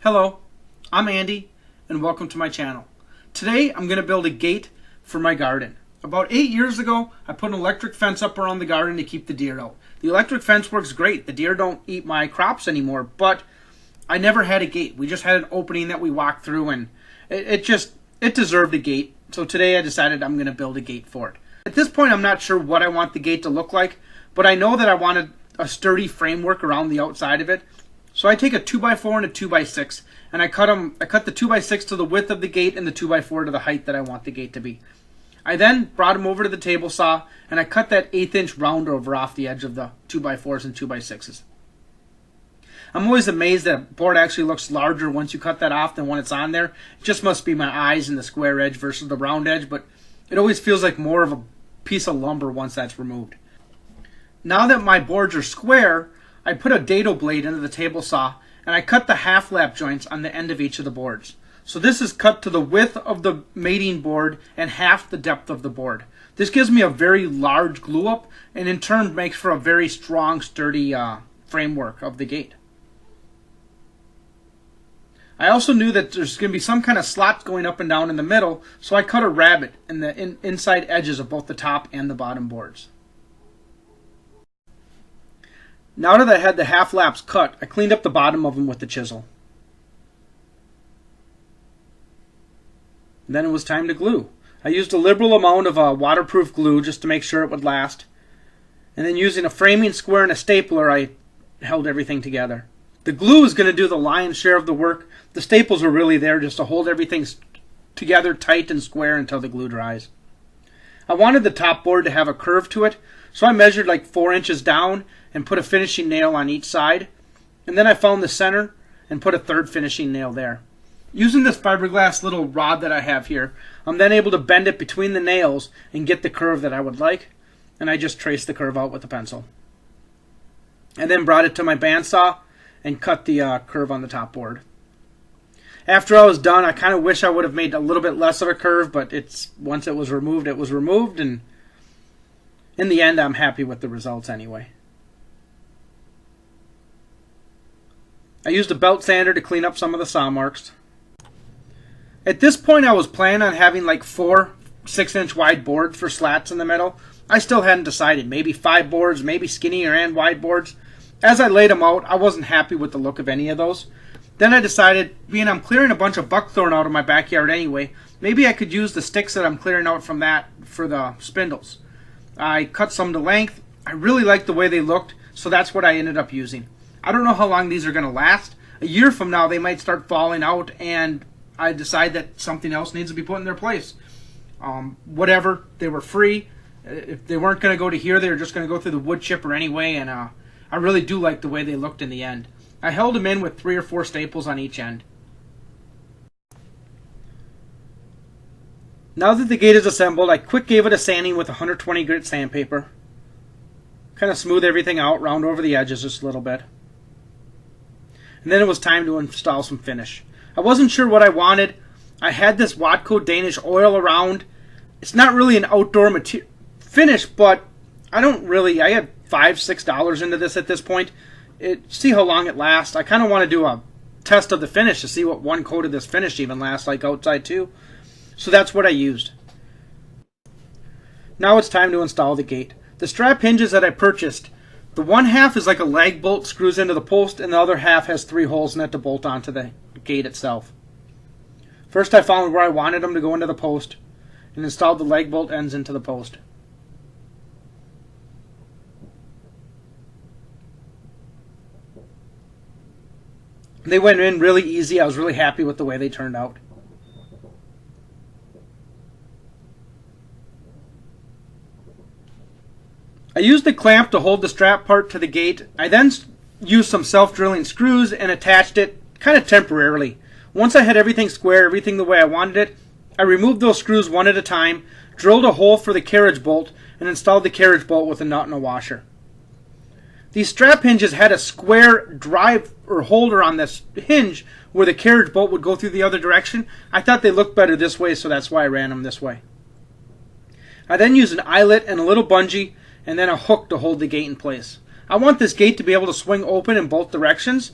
Hello, I'm Andy and welcome to my channel. Today I'm going to build a gate for my garden. About 8 years ago I put an electric fence up around the garden to keep the deer out. The electric fence works great. The deer don't eat my crops anymore, but I never had a gate. We just had an opening that we walked through and it deserved a gate. So today I decided I'm going to build a gate for it. At this point I'm not sure what I want the gate to look like, but I know that I wanted a sturdy framework around the outside of it. So I take a 2x4 and a 2x6 and I cut the 2x6 to the width of the gate and the 2x4 to the height that I want the gate to be. I then brought them over to the table saw and I cut that 1/8 inch round over off the edge of the 2x4s and 2x6s. I'm always amazed that a board actually looks larger once you cut that off than when it's on there. It just must be my eyes and the square edge versus the round edge, but it always feels like more of a piece of lumber once that's removed. Now that my boards are square, I put a dado blade into the table saw and I cut the half lap joints on the end of each of the boards. So this is cut to the width of the mating board and half the depth of the board. This gives me a very large glue up and in turn makes for a very strong, sturdy framework of the gate. I also knew that there's going to be some kind of slots going up and down in the middle, so I cut a rabbet in the inside edges of both the top and the bottom boards. Now that I had the half laps cut, I cleaned up the bottom of them with the chisel. And then it was time to glue. I used a liberal amount of waterproof glue just to make sure it would last. And then using a framing square and a stapler, I held everything together. The glue is going to do the lion's share of the work. The staples are really there just to hold everything together tight and square until the glue dries. I wanted the top board to have a curve to it, so I measured like 4 inches down and put a finishing nail on each side. And then I found the center and put a third finishing nail there. Using this fiberglass little rod that I have here, I'm then able to bend it between the nails and get the curve that I would like. And I just traced the curve out with a pencil. And then brought it to my bandsaw and cut the curve on the top board. After I was done, I kind of wish I would have made a little bit less of a curve, but once it was removed, and in the end, I'm happy with the results anyway. I used a belt sander to clean up some of the saw marks. At this point, I was planning on having like 4 6-inch wide boards for slats in the middle. I still hadn't decided. Maybe 5 boards, maybe skinnier and wide boards. As I laid them out, I wasn't happy with the look of any of those. Then I decided, being I'm clearing a bunch of buckthorn out of my backyard anyway, maybe I could use the sticks that I'm clearing out from that for the spindles. I cut some to length. I really liked the way they looked, so that's what I ended up using. I don't know how long these are going to last. A year from now, they might start falling out, and I decide that something else needs to be put in their place. Whatever, they were free. If they weren't going to go to here, they were just going to go through the wood chipper anyway, and I really do like the way they looked in the end. I held them in with 3 or 4 staples on each end. Now that the gate is assembled, I quick gave it a sanding with 120 grit sandpaper. Kind of smooth everything out, round over the edges just a little bit. And then it was time to install some finish. I wasn't sure what I wanted. I had this Watco Danish oil around. It's not really an outdoor finish, but I had $5, $6 into this at this point. See how long it lasts. I kind of want to do a test of the finish to see what one coat of this finish even lasts like outside too. So that's what I used. Now it's time to install the gate. The strap hinges that I purchased, the one half is like a lag bolt, screws into the post, and the other half has 3 holes in it to bolt onto the gate itself. First I found where I wanted them to go into the post and installed the lag bolt ends into the post. They went in really easy. I was really happy with the way they turned out. I used the clamp to hold the strap part to the gate. I then used some self-drilling screws and attached it kind of temporarily. Once I had everything square, everything the way I wanted it, I removed those screws one at a time, drilled a hole for the carriage bolt, and installed the carriage bolt with a nut and a washer. These strap hinges had a square drive or holder on this hinge where the carriage bolt would go through the other direction. I thought they looked better this way, so that's why I ran them this way. I then used an eyelet and a little bungee and then a hook to hold the gate in place. I want this gate to be able to swing open in both directions.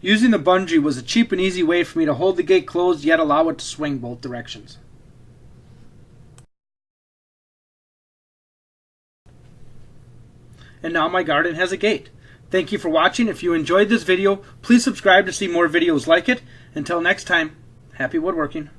Using the bungee was a cheap and easy way for me to hold the gate closed yet allow it to swing both directions. And now my garden has a gate. Thank you for watching. If you enjoyed this video, please subscribe to see more videos like it. Until next time, happy woodworking.